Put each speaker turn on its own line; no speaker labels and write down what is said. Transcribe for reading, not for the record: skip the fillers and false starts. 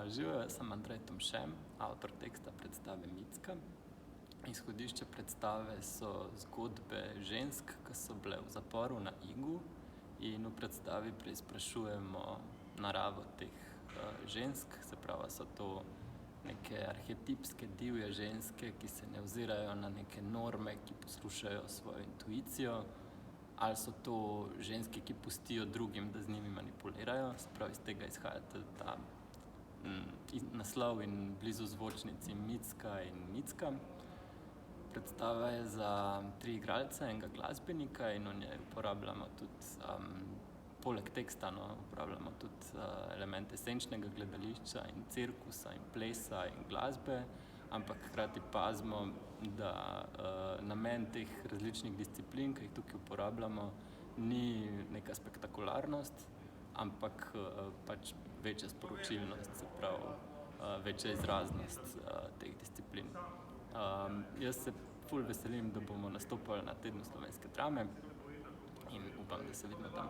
Živijo, jaz sem Andrej Tomše, avtor teksta predstave Mitska. Izhodišče predstave so zgodbe žensk, ki so bile v zaporu na Igu, in v predstavi preizprašujemo naravo teh žensk. Se pravi, so to neke arhetipske divje ženske, ki se ne ozirajo na neke norme, ki poslušajo svojo intuicijo, ali so to ženske, ki pustijo drugim, da z njimi manipulirajo. Se pravi, iz tega izhaja ta naslov in blizu zvočnici Mitska in Mitska. Predstava je za 3 igralce, enega glasbenika, in v njej uporabljamo tudi, poleg teksta, uporabljamo tudi elemente senčnega gledališča in cirkusa in plesa in glasbe, ampak hkrati pazimo, da namen teh različnih disciplin, ki jih tukaj uporabljamo, ni neka spektakularnost, ampak pač večja sporočilnost, se pravi, večja izraznost teh disciplin. Jaz se ful veselim, da bomo nastopali na Tednu slovenske drame in upam, da se vidimo tam.